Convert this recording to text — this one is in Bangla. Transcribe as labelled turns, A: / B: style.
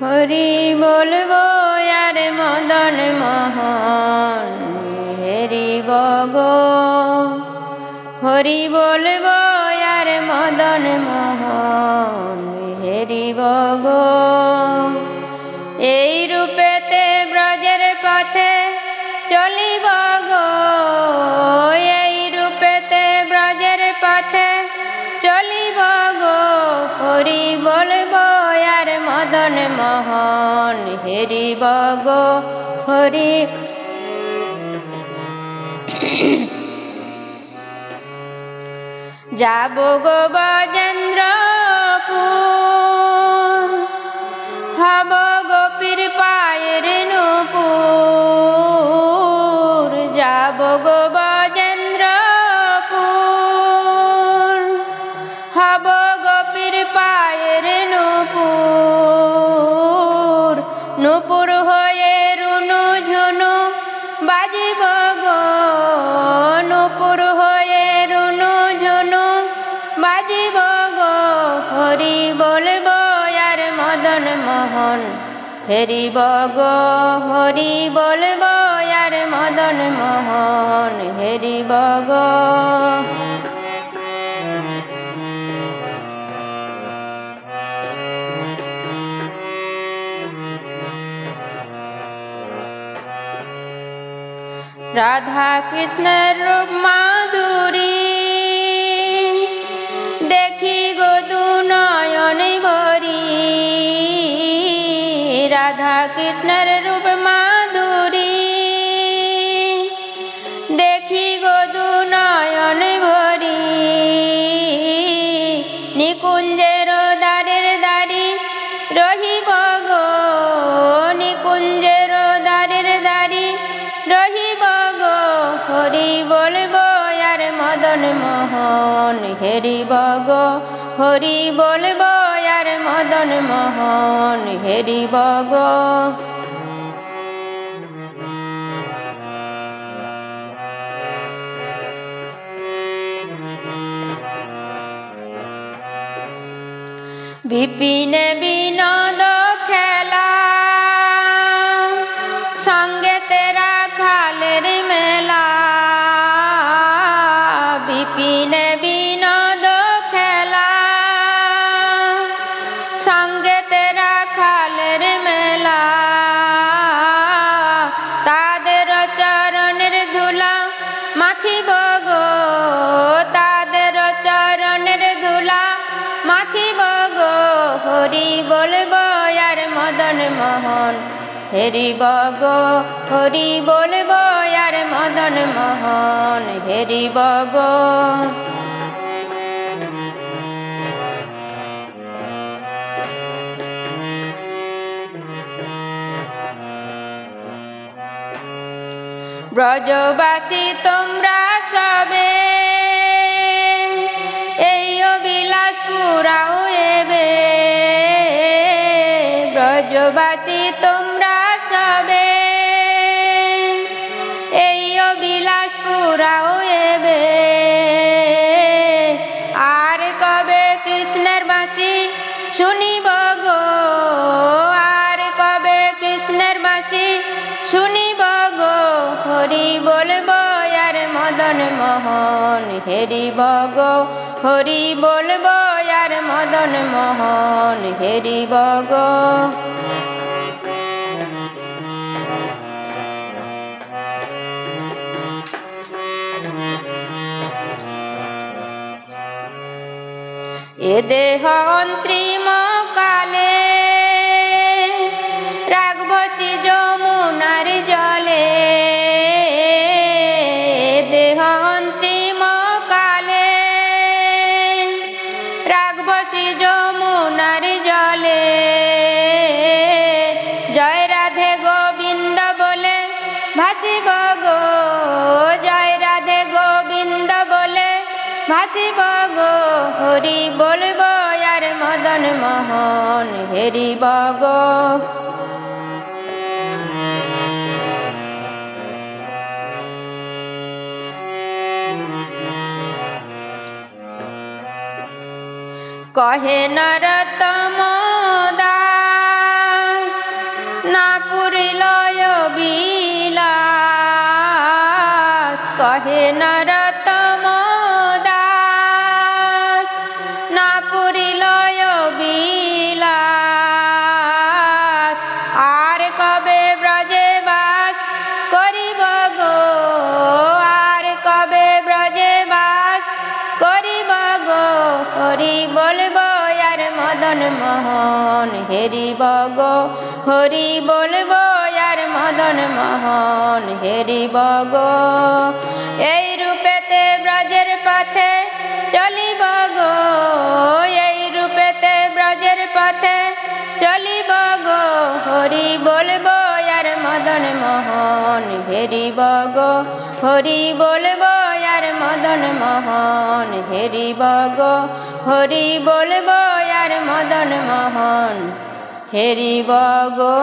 A: হরি বলবো আর মদন মোহন হেরিব গো, হরি বলবো আর মদন মোহন হেরিব গো। এই রূপেতে ব্রজের পথে চলিব গো, এই রূপেতে ব্রজের পথে চলিব গো। হরি বলবো আর মদন মোহন হেরিব গো, হরি যাব গো ব্রজেন্দ্রপুর, হব গোপীর পায়ের নূপুর। যাব গো ব্রজেন্দ্রপুর, হব গোপীর পায়ের নূপুর। নূপুর হয়ে রুনু ঝুনু বাজিব গো, নূপুর হয়ে রুনু ঝুনু বাজিব গো। হরি বলবো আর মদন মোহন হেরিব গো, হরি বলবো আর মদন মোহন হেরিব গো। রাধা কৃষ্ণের রূপ মাধুরী দেখি গো দু নয়ন ভরি। রাধা কৃষ্ণের রূপ মাধুরী দেখি গো দু নয়ন ভরি। নিকুঞ্জের দ্বারের দ্বারি রহিব গো, নিকুঞ্জের দ্বারের দ্বারি রহিব গো। হরি বলবো আর মদন মোহন হেরিব গো, হরি বলবো আর মদন মোহন হেরিব গো। বিপিনে বিনোদ খেলা সঙ্গে তেরা খালের মেলা। বিপিনে বিনোদ খেলা সঙ্গে তেরা খালের মেলা। তাদের চরণের ধুলা মাখিব গো, তাদের চরণের ধুলা মাখিব গো। হরি বলবো আর মদন মোহন হেরিব গো, হরি বলবো আর মদন মোহন হেরিব গো। ব্রজবাসী তোমরা সবে এই অবিলাস পুরাও এবে। ব্রজবাসী তোমরা সবে এই অবিলাস পুরাও এবে। আর কবে কৃষ্ণের বাঁশি শুনিব গো, আর কবে কৃষ্ণের বাঁশি শুনিব গো। হরি বলবো আর মদন মোহন হেরিব গো, হরি বলবো আর মদন মোহন হেরিব গো। এ দেহ অন্ত্রিম কালে রাখব শ্রী যমুনার জলে। দেহ অন্ত্রিম কালে রাখব শ্রী যমুনার জলে। জয় রাধে গোবিন্দ বলে ভাসিব গো, জয় রাধে গোবিন্দ বলে ভাসিব গো। হরি বলবো আর মদন মোহন হেরিব গো। কহে নরোত্তম দাস হরি বলবো আর মদন মোহন হেরিব গো হরি বলবো আর মদন মোহন হেরিব গো এই রূপেতে ব্রজের পথে চলিব গো এই রূপেতে ব্রজের পথে চলিব গো হরি বলবো আর মদন মোহন হেরিব গো হরি বলবো আর মদন মোহন হেরিব গো হরি বলবো আর মদন মোহন হেরিব গো।